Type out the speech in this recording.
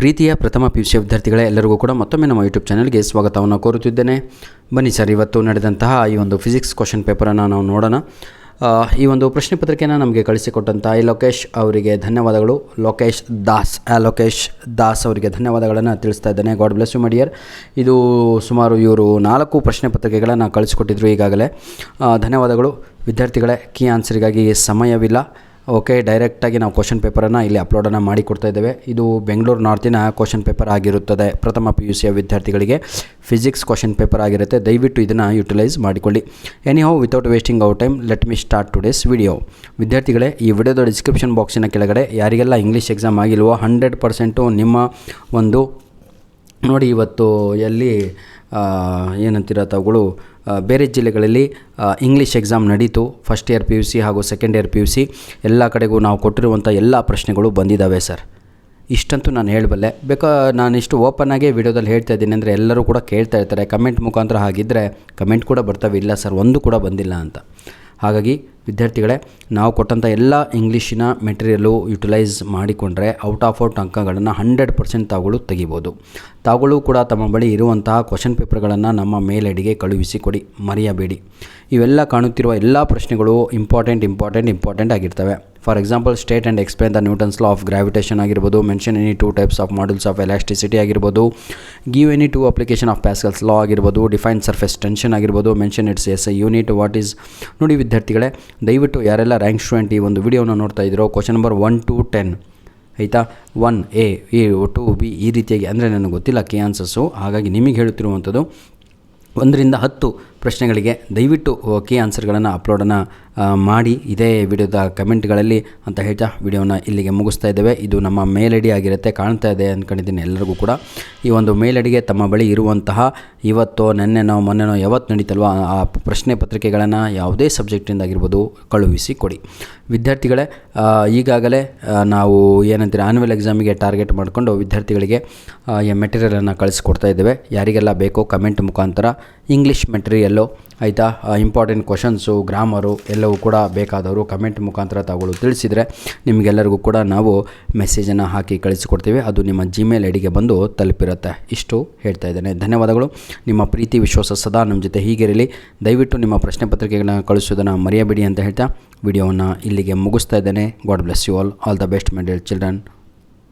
ಪ್ರೀತಿಯ ಪ್ರಥಮ PUC ವಿದ್ಯಾರ್ಥಿಗಳೇ, ಎಲ್ಲರಿಗೂ ಕೂಡ ಮತ್ತೊಮ್ಮೆ ನಮ್ಮ ಯೂಟ್ಯೂಬ್ ಚಾನಲ್ಗೆ ಸ್ವಾಗತವನ್ನು ಕೋರುತ್ತಿದ್ದೇನೆ. ಬನ್ನಿ ಸರ್, ಇವತ್ತು ನಡೆದಂತಹ ಈ ಒಂದು ಫಿಸಿಕ್ಸ್ ಕ್ವಶನ್ ಪೇಪರನ್ನು ನಾವು ನೋಡೋಣ. ಈ ಒಂದು ಪ್ರಶ್ನೆ ಪತ್ರಿಕೆಯನ್ನು ನಮಗೆ ಕಳಿಸಿಕೊಟ್ಟಂಥ ಲೋಕೇಶ್ ಅವರಿಗೆ ಧನ್ಯವಾದಗಳು. ಲೋಕೇಶ್ ದಾಸ್ ಅವರಿಗೆ ಧನ್ಯವಾದಗಳನ್ನು ತಿಳಿಸ್ತಾ ಇದ್ದೇನೆ. God bless you my dear. ಇದು ಸುಮಾರು ಇವರು 4 ಪ್ರಶ್ನೆ ಪತ್ರಿಕೆಗಳನ್ನು ಕಳಿಸಿಕೊಟ್ಟಿದ್ರು ಈಗಾಗಲೇ. ಧನ್ಯವಾದಗಳು ವಿದ್ಯಾರ್ಥಿಗಳೇ. ಕೀ ಆನ್ಸರಿಗಾಗಿ ಸಮಯವಿಲ್ಲ. ಓಕೆ, ಡೈರೆಕ್ಟಾಗಿ ನಾವು ಕ್ವಶನ್ ಪೇಪರನ್ನು ಇಲ್ಲಿ ಅಪ್ಲೋಡನ್ನು ಮಾಡಿ ಕೊಡ್ತಾ ಇದ್ದೇವೆ. ಇದು ಬೆಂಗಳೂರು ನಾರ್ತಿನ ಕ್ವಶನ್ ಪೇಪರ್ ಆಗಿರುತ್ತದೆ. ಪ್ರಥಮ PUCಯ ವಿದ್ಯಾರ್ಥಿಗಳಿಗೆ ಫಿಸಿಕ್ಸ್ ಕ್ವಶನ್ ಪೇಪರ್ ಆಗಿರುತ್ತೆ. ದಯವಿಟ್ಟು ಇದನ್ನು ಯುಟಿಲೈಸ್ ಮಾಡಿಕೊಳ್ಳಿ. Anyhow, without wasting out time, let me start today's video. ವಿದ್ಯಾರ್ಥಿಗಳೇ, ಈ ವಿಡಿಯೋದ ಡಿಸ್ಕ್ರಿಪ್ಷನ್ ಬಾಕ್ಸಿನ ಕೆಳಗಡೆ ಯಾರಿಗೆಲ್ಲ ಇಂಗ್ಲೀಷ್ ಎಕ್ಸಾಮ್ ಆಗಿಲ್ವೋ 100% ನಿಮ್ಮ ಒಂದು ನೋಡಿ, ಇವತ್ತು ಎಲ್ಲಿ ಏನಂತೀರ ತಾವುಗಳು, ಬೇರೆ ಜಿಲ್ಲೆಗಳಲ್ಲಿ ಇಂಗ್ಲೀಷ್ ಎಕ್ಸಾಮ್ ನಡೀತು. ಫಸ್ಟ್ ಇಯರ್ PUC ಹಾಗೂ ಸೆಕೆಂಡ್ ಇಯರ್ PUC ಎಲ್ಲ ಕಡೆಗೂ ನಾವು ಕೊಟ್ಟಿರುವಂಥ ಎಲ್ಲ ಪ್ರಶ್ನೆಗಳು ಬಂದಿದ್ದಾವೆ ಸರ್. ಇಷ್ಟಂತೂ ನಾನು ಹೇಳಬಲ್ಲೆ. ನಾನು ಇಷ್ಟು ಓಪನ್ನಾಗಿ ವಿಡಿಯೋದಲ್ಲಿ ಹೇಳ್ತಾ ಇದ್ದೀನಿ ಅಂದರೆ ಎಲ್ಲರೂ ಕೂಡ ಕೇಳ್ತಾ ಇರ್ತಾರೆ. ಕಮೆಂಟ್ ಮುಖಾಂತರ ಹಾಗಿದ್ದರೆ ಕಮೆಂಟ್ ಕೂಡ ಬರ್ತವೆ, ಇಲ್ಲ ಸರ್ ಒಂದು ಕೂಡ ಬಂದಿಲ್ಲ ಅಂತ. ಹಾಗಾಗಿ ವಿದ್ಯಾರ್ಥಿಗಳೇ, ನಾವು ಕೊಟ್ಟಂಥ ಎಲ್ಲ ಇಂಗ್ಲೀಷಿನ ಮೆಟೀರಿಯಲು ಯುಟಿಲೈಸ್ ಮಾಡಿಕೊಂಡ್ರೆ ಔಟ್ ಆಫ್ ಅಂಕಗಳನ್ನು 100% ತಾವುಗಳು ತೆಗಿಬೋದು. ತಾವುಗಳು ಕೂಡ ತಮ್ಮ ಬಳಿ ಇರುವಂತಹ ಕ್ವಶನ್ ಪೇಪರ್ಗಳನ್ನು ನಮ್ಮ ಮೇಲ್ ಐಡಿಗೆ ಕಳುಹಿಸಿಕೊಡಿ, ಮರೆಯಬೇಡಿ. ಇವೆಲ್ಲ ಕಾಣುತ್ತಿರುವ ಎಲ್ಲ ಪ್ರಶ್ನೆಗಳು ಇಂಪಾರ್ಟೆಂಟ್ ಆಗಿರ್ತವೆ. For example, state and explain the Newton's law of gravitation ಆಗಿರ್ಬೋದು, mention any 2 types of modulus of elasticity ಆಗಿರ್ಬೋದು, give any 2 application of Pascal's law ಆಗಿರ್ಬೋದು, ಡಿಫೈನ್ ಸರ್ಫೇಸ್ ಟೆನ್ಷನ್ ಆಗಿರ್ಬೋದು, mention its S unit, what is. ನೋಡಿ ವಿದ್ಯಾರ್ಥಿಗಳೇ, ದಯವಿಟ್ಟು ಯಾರೆಲ್ಲ rank student ಈ ಒಂದು ವಿಡಿಯೋನ ನೋಡ್ತಾ ಇದ್ದೀರೋ, ಕ್ವಶನ್ ನಂಬರ್ 1 to 10 ಆಯಿತಾ, 1A 2B ಈ ರೀತಿಯಾಗಿ, ಅಂದರೆ ನನಗೆ ಗೊತ್ತಿಲ್ಲ ಕೀ ಆನ್ಸರ್ಸು, ಹಾಗಾಗಿ ನಿಮಗೆ ಹೇಳುತ್ತಿರುವಂಥದ್ದು 1 ರಿಂದ 10 ಪ್ರಶ್ನೆಗಳಿಗೆ ದಯವಿಟ್ಟು ಕೀ ಆನ್ಸರ್ಗಳನ್ನು ಅಪ್ಲೋಡನ್ನು ಮಾಡಿ ಇದೇ ವಿಡಿಯೋದ ಕಮೆಂಟ್ಗಳಲ್ಲಿ ಅಂತ ಹೇಳ್ತಾ ವಿಡಿಯೋನ ಇಲ್ಲಿಗೆ ಮುಗಿಸ್ತಾ ಇದ್ದೇವೆ. ಇದು ನಮ್ಮ ಮೇಲ್ ಐಡಿ ಆಗಿರುತ್ತೆ, ಕಾಣ್ತಾ ಇದೆ ಅಂದ್ಕೊಂಡಿದ್ದೀನಿ ಎಲ್ಲರಿಗೂ ಕೂಡ. ಈ ಒಂದು ಮೇಲ್ ಐಡಿಗೆ ತಮ್ಮ ಬಳಿ ಇರುವಂತಹ ಇವತ್ತೋ ನೆನ್ನೆನೋ ಮೊನ್ನೆನೋ ಯಾವತ್ತು ನಡೀತಲ್ವ ಆ ಪ್ರಶ್ನೆ ಪತ್ರಿಕೆಗಳನ್ನು ಯಾವುದೇ ಸಬ್ಜೆಕ್ಟಿಂದ ಆಗಿರ್ಬೋದು ಕಳುಹಿಸಿ ಕೊಡಿ. ವಿದ್ಯಾರ್ಥಿಗಳೇ, ಈಗಾಗಲೇ ನಾವು ಏನಂತೀರ ಆನ್ಯುವಲ್ ಎಕ್ಸಾಮಿಗೆ ಟಾರ್ಗೆಟ್ ಮಾಡಿಕೊಂಡು ವಿದ್ಯಾರ್ಥಿಗಳಿಗೆ ಈ ಮೆಟೀರಿಯಲನ್ನು ಕಳಿಸ್ಕೊಡ್ತಾ ಇದ್ದೇವೆ. ಯಾರಿಗೆಲ್ಲ ಬೇಕೋ ಕಮೆಂಟ್ ಮುಖಾಂತರ ಇಂಗ್ಲೀಷ್ ಮೆಟೀರಿಯಲ್ಲು ಆಯಿತಾ, ಇಂಪಾರ್ಟೆಂಟ್ ಕ್ವಶನ್ಸು, ಗ್ರಾಮರು ಎಲ್ಲವೂ ಕೂಡ ಬೇಕಾದವರು ಕಮೆಂಟ್ ಮುಖಾಂತರ ತಾವುಗಳು ತಿಳಿಸಿದರೆ ನಿಮಗೆಲ್ಲರಿಗೂ ಕೂಡ ನಾವು ಮೆಸೇಜನ್ನು ಹಾಕಿ ಕಳಿಸಿಕೊಡ್ತೀವಿ. ಅದು ನಿಮ್ಮ ಜಿಮೇಲ್ ಐಡಿಗೆ ಬಂದು ತಲುಪಿರುತ್ತೆ. ಇಷ್ಟು ಹೇಳ್ತಾ ಇದ್ದೇನೆ. ಧನ್ಯವಾದಗಳು. ನಿಮ್ಮ ಪ್ರೀತಿ ವಿಶ್ವಾಸ ಸದಾ ನಮ್ಮ ಜೊತೆ ಹೀಗಿರಲಿ. ದಯವಿಟ್ಟು ನಿಮ್ಮ ಪ್ರಶ್ನೆ ಪತ್ರಿಕೆಗಳನ್ನ ಕಳಿಸೋದನ್ನು ಮರೆಯಬೇಡಿ ಅಂತ ಹೇಳ್ತಾ ವಿಡಿಯೋವನ್ನು ಇಲ್ಲಿಗೆ ಮುಗಿಸ್ತಾ ಇದ್ದೇನೆ. God bless you all the best my dear children.